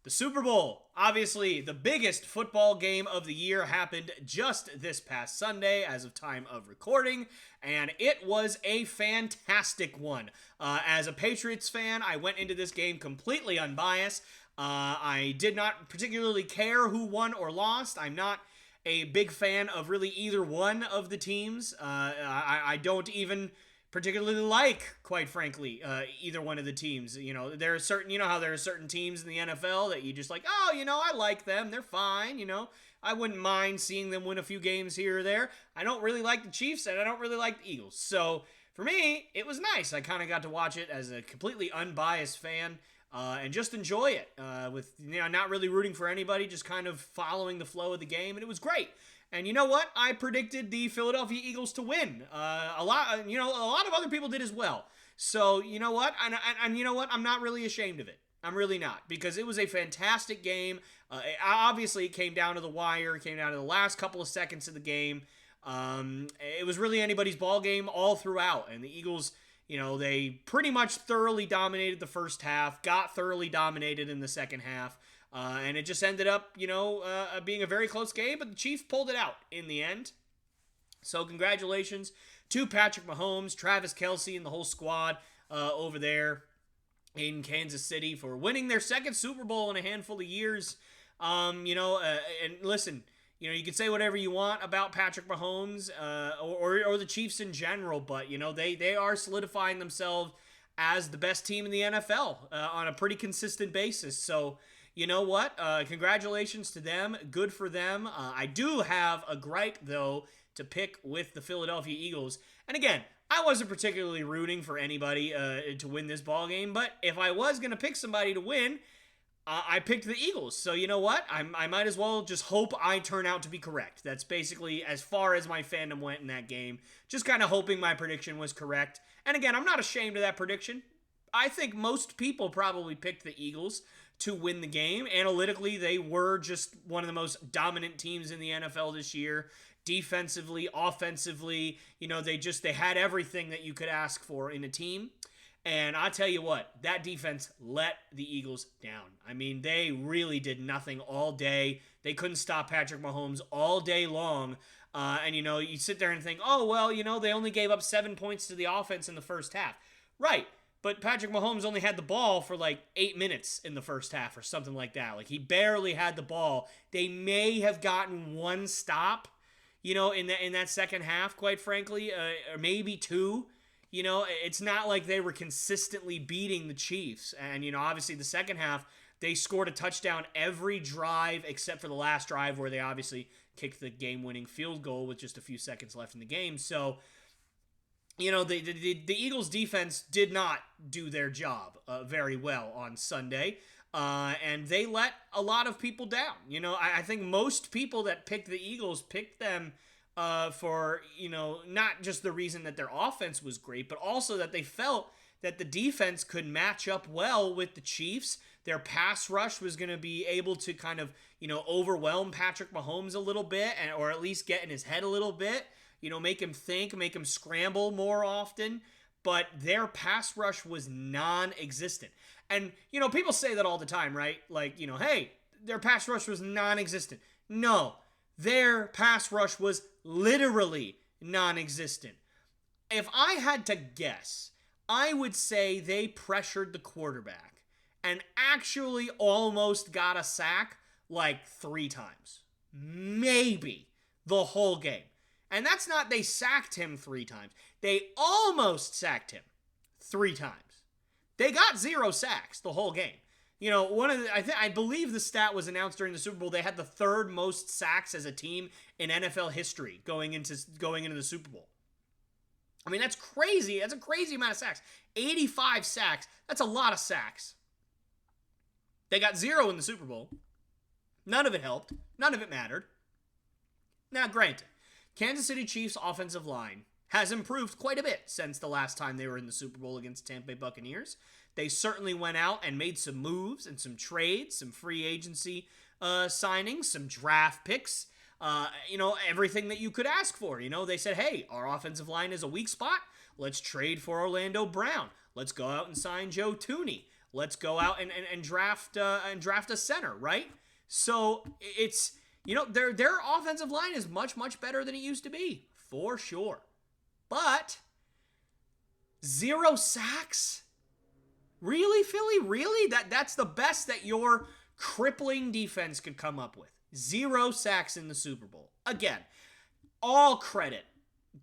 The Super Bowl, obviously the biggest football game of the year, happened just this past Sunday as of time of recording, and it was a fantastic one. As a Patriots fan, I went into this game completely unbiased. I did not particularly care who won or lost. I'm not a big fan of really either one of the teams. I don't even particularly like, quite frankly, either one of the teams. There are certain, how there are certain teams in the NFL that you just like, oh, I like them. They're fine. I wouldn't mind seeing them win a few games here or there. I don't really like the Chiefs, and I don't really like the Eagles. So for me, it was nice. I kind of got to watch it as a completely unbiased fan. And just enjoy it with not really rooting for anybody, just kind of following the flow of the game, and it was great. And you know what? I predicted the Philadelphia Eagles to win. A lot of other people did as well. So you know what? And you know what? I'm not really ashamed of it. I'm really not, because it was a fantastic game. Obviously, it came down to the wire. It came down to the last couple of seconds of the game. It was really anybody's ball game all throughout, and the Eagles, they pretty much thoroughly dominated the first half, got thoroughly dominated in the second half, and it just ended up, being a very close game, but the Chiefs pulled it out in the end. So congratulations to Patrick Mahomes, Travis Kelce, and the whole squad over there in Kansas City for winning their second Super Bowl in a handful of years. And listen, you can say whatever you want about Patrick Mahomes or the Chiefs in general, but, they are solidifying themselves as the best team in the NFL on a pretty consistent basis. So, you know what? Congratulations to them. Good for them. I do have a gripe, though, to pick with the Philadelphia Eagles. And again, I wasn't particularly rooting for anybody to win this ball game, but if I was going to pick somebody to win, I picked the Eagles. So you know what? I might as well just hope I turn out to be correct. That's basically as far as my fandom went in that game. Just kind of hoping my prediction was correct. And again, I'm not ashamed of that prediction. I think most people probably picked the Eagles to win the game. Analytically, they were just one of the most dominant teams in the NFL this year. Defensively, offensively, they had everything that you could ask for in a team. And I tell you what, that defense let the Eagles down. I mean, they really did nothing all day. They couldn't stop Patrick Mahomes all day long. And you sit there and think, oh, well, they only gave up 7 points to the offense in the first half. Right. But Patrick Mahomes only had the ball for like 8 minutes in the first half or something like that. Like, he barely had the ball. They may have gotten one stop, in that second half, quite frankly, or maybe two. It's not like they were consistently beating the Chiefs. And, obviously the second half, they scored a touchdown every drive except for the last drive where they obviously kicked the game-winning field goal with just a few seconds left in the game. So, the Eagles defense did not do their job very well on Sunday. And they let a lot of people down. I think most people that picked the Eagles picked them for, not just the reason that their offense was great, but also that they felt that the defense could match up well with the Chiefs. Their pass rush was going to be able to kind of, overwhelm Patrick Mahomes a little bit, or at least get in his head a little bit, make him think, make him scramble more often. But their pass rush was non-existent. And, people say that all the time, right? Like, hey, their pass rush was non-existent. No, their pass rush was literally non-existent. If I had to guess, I would say they pressured the quarterback and actually almost got a sack like 3 times. Maybe the whole game. And that's not they sacked him 3 times. They almost sacked him 3 times. They got 0 sacks the whole game. I believe the stat was announced during the Super Bowl. They had the 3rd most sacks as a team in NFL history going into the Super Bowl. I mean, that's crazy. That's a crazy amount of sacks. 85 sacks. That's a lot of sacks. They got 0 in the Super Bowl. None of it helped. None of it mattered. Now, granted, Kansas City Chiefs' offensive line has improved quite a bit since the last time they were in the Super Bowl against Tampa Bay Buccaneers. They certainly went out and made some moves and some trades, some free agency signings, some draft picks, everything that you could ask for. They said, hey, our offensive line is a weak spot. Let's trade for Orlando Brown. Let's go out and sign Joe Thuney. let's go out and draft a center, right? So it's, their offensive line is much, much better than it used to be, for sure. But 0 sacks? Really, Philly? Really? That's the best that your crippling defense could come up with. 0 sacks in the Super Bowl. Again, all credit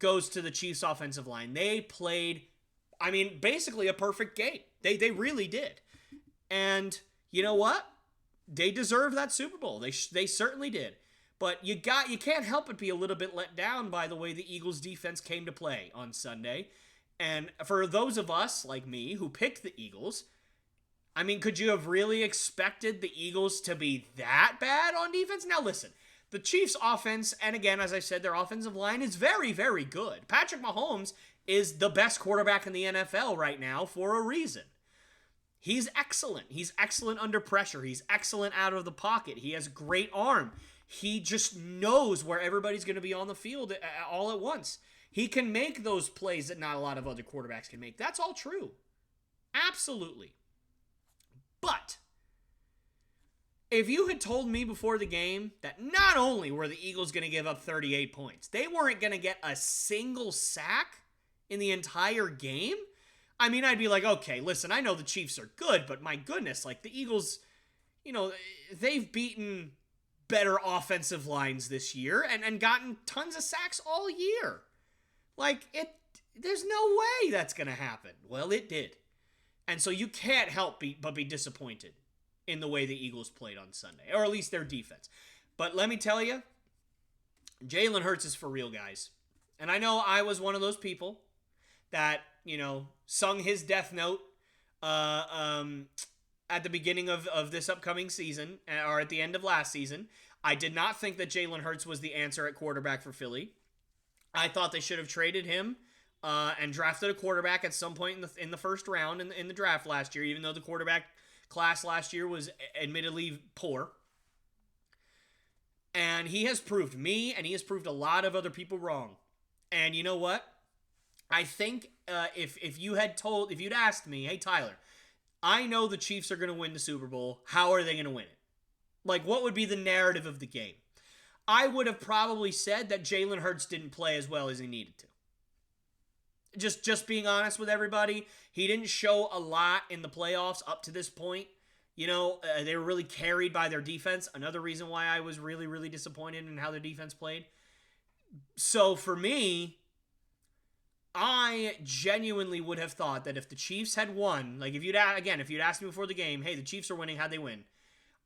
goes to the Chiefs' offensive line. They played, basically a perfect game. They really did. And you know what? They deserve that Super Bowl. They certainly did. But you can't help but be a little bit let down by the way the Eagles' defense came to play on Sunday. And for those of us, like me, who picked the Eagles, could you have really expected the Eagles to be that bad on defense? Now listen, the Chiefs' offense, and again, as I said, their offensive line is very, very good. Patrick Mahomes is the best quarterback in the NFL right now for a reason. He's excellent. He's excellent under pressure. He's excellent out of the pocket. He has great arm. He just knows where everybody's going to be on the field all at once. He can make those plays that not a lot of other quarterbacks can make. That's all true. Absolutely. But if you had told me before the game that not only were the Eagles going to give up 38 points, they weren't going to get a single sack in the entire game, I'd be like, okay, listen, I know the Chiefs are good, but my goodness, like the Eagles, they've beaten better offensive lines this year and gotten tons of sacks all year. There's no way that's going to happen. Well, it did. And so you can't help but be disappointed in the way the Eagles played on Sunday, or at least their defense. But let me tell you, Jalen Hurts is for real, guys. And I know I was one of those people that, sung his death note at the beginning of this upcoming season, or at the end of last season. I did not think that Jalen Hurts was the answer at quarterback for Philly. I thought they should have traded him and drafted a quarterback at some point in the first round in the draft last year, even though the quarterback class last year was admittedly poor. And he has proved me, and he has proved a lot of other people wrong. And you know what? I think if you'd asked me, hey Tyler, I know the Chiefs are going to win the Super Bowl. How are they going to win it? What would be the narrative of the game? I would have probably said that Jalen Hurts didn't play as well as he needed to. Just being honest with everybody, he didn't show a lot in the playoffs up to this point. They were really carried by their defense. Another reason why I was really, really disappointed in how their defense played. So for me, I genuinely would have thought that if the Chiefs had won, if you'd asked me before the game, hey, the Chiefs are winning, how'd they win?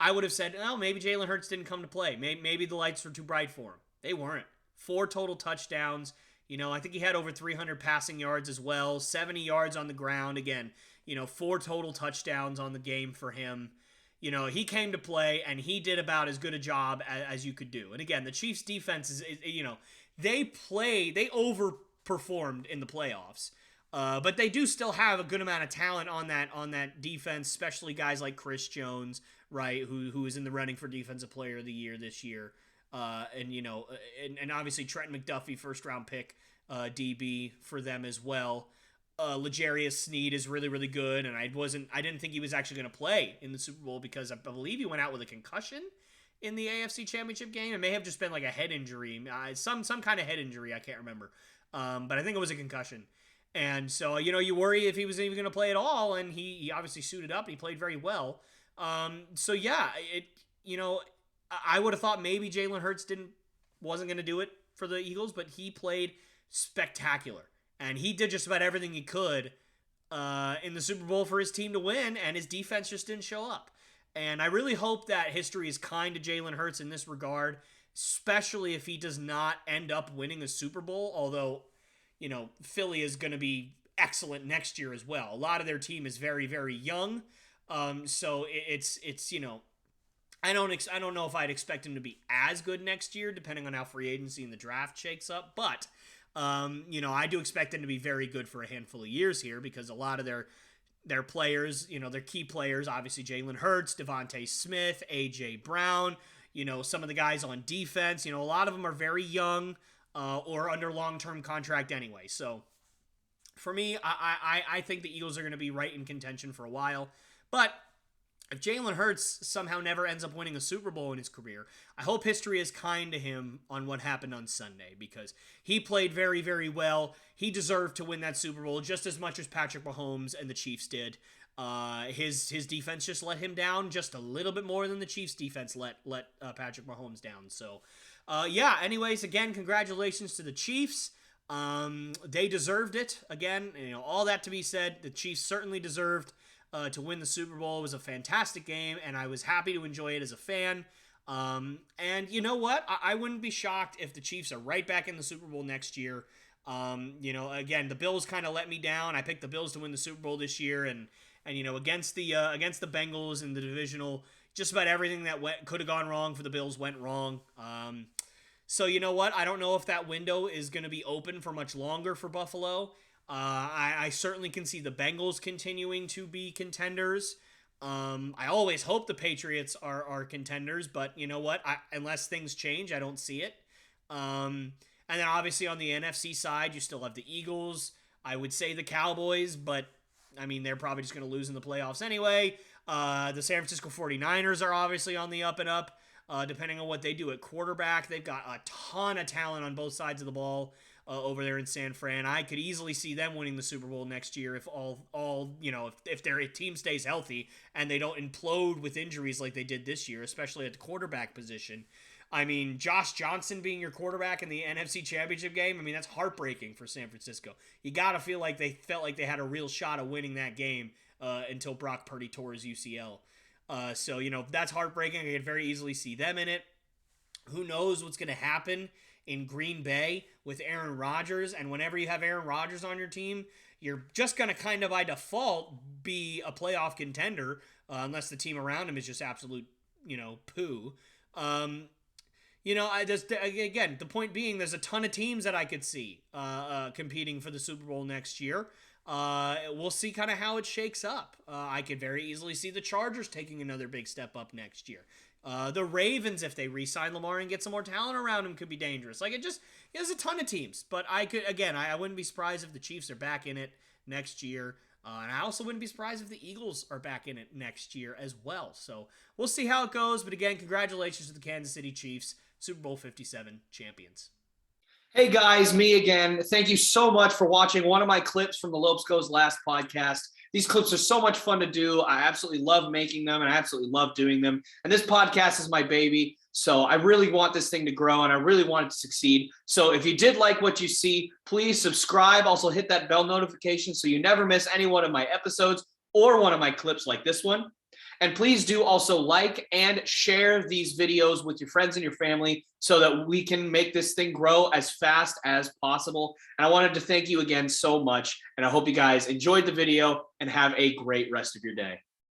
I would have said, maybe Jalen Hurts didn't come to play. Maybe the lights were too bright for him. They weren't. 4 total touchdowns. I think he had over 300 passing yards as well, 70 yards on the ground. Again, 4 total touchdowns on the game for him. He came to play, and he did about as good a job as you could do. And again, the Chiefs' defense is they overperformed in the playoffs. But they do still have a good amount of talent on that defense, especially guys like Chris Jones, right, who is in the running for Defensive Player of the Year this year. And obviously Trent McDuffie, first round pick, DB for them as well. L'Jarius Sneed is really, really good, and I didn't think he was actually going to play in the Super Bowl because I believe he went out with a concussion in the AFC Championship game. It may have just been like a head injury, some kind of head injury, I can't remember. But I think it was a concussion. And so, you worry if he was even going to play at all, and he obviously suited up and he played very well. So yeah, I would have thought maybe Jalen Hurts wasn't going to do it for the Eagles, but he played spectacular. And he did just about everything he could in the Super Bowl for his team to win, and his defense just didn't show up. And I really hope that history is kind to Jalen Hurts in this regard, especially if he does not end up winning a Super Bowl, although, Philly is going to be excellent next year as well. A lot of their team is very, very young. So it's I don't know if I'd expect him to be as good next year, depending on how free agency and the draft shakes up. But, I do expect him to be very good for a handful of years here because a lot of their players, their key players, obviously Jalen Hurts, Devontae Smith, A.J. Brown, some of the guys on defense, a lot of them are very young or under long-term contract anyway. So for me, I think the Eagles are going to be right in contention for a while. But if Jalen Hurts somehow never ends up winning a Super Bowl in his career, I hope history is kind to him on what happened on Sunday, because he played very, very well. He deserved to win that Super Bowl just as much as Patrick Mahomes and the Chiefs did. His defense just let him down just a little bit more than the Chiefs defense let Patrick Mahomes down. So, yeah, anyways, again, congratulations to the Chiefs. They deserved it. Again, all that to be said, the Chiefs certainly deserved to win the Super Bowl. It was a fantastic game, and I was happy to enjoy it as a fan. And you know what? I wouldn't be shocked if the Chiefs are right back in the Super Bowl next year. Again, the Bills kind of let me down. I picked the Bills to win the Super Bowl this year, and against the Bengals in the divisional, just about everything that could have gone wrong for the Bills went wrong. So you know what? I don't know if that window is going to be open for much longer for Buffalo. I certainly can see the Bengals continuing to be contenders. I always hope the Patriots are contenders, but you know what? Unless things change, I don't see it. And then obviously on the NFC side, you still have the Eagles. I would say the Cowboys, but I mean, they're probably just going to lose in the playoffs anyway. The San Francisco 49ers are obviously on the up and up. Depending on what they do at quarterback, they've got a ton of talent on both sides of the ball over there in San Fran. I could easily see them winning the Super Bowl next year if if their team stays healthy and they don't implode with injuries like they did this year, especially at the quarterback position. I mean, Josh Johnson being your quarterback in the NFC Championship game, I mean, that's heartbreaking for San Francisco. You got to feel like they felt like they had a real shot of winning that game until Brock Purdy tore his UCL. So, that's heartbreaking. I could very easily see them in it. Who knows what's going to happen in Green Bay with Aaron Rodgers, and whenever you have Aaron Rodgers on your team, you're just going to kind of by default be a playoff contender unless the team around him is just absolute, poo. Again, the point being, there's a ton of teams that I could see competing for the Super Bowl next year. We'll see kind of how it shakes up. I could very easily see the Chargers taking another big step up next year. The Ravens, if they re-sign Lamar and get some more talent around him, could be dangerous. There's a ton of teams, but I wouldn't be surprised if the Chiefs are back in it next year. And I also wouldn't be surprised if the Eagles are back in it next year as well. So we'll see how it goes. But again, congratulations to the Kansas City Chiefs, Super Bowl 57 champions. Hey guys, me again. Thank you so much for watching one of my clips from the Lopes Goes Last podcast. These clips are so much fun to do. I absolutely love making them, and I absolutely love doing them. And this podcast is my baby, so I really want this thing to grow, and I really want it to succeed. So if you did like what you see, please subscribe. Also hit that bell notification so you never miss any one of my episodes or one of my clips like this one. And please do also like and share these videos with your friends and your family so that we can make this thing grow as fast as possible. And I wanted to thank you again so much. And I hope you guys enjoyed the video and have a great rest of your day.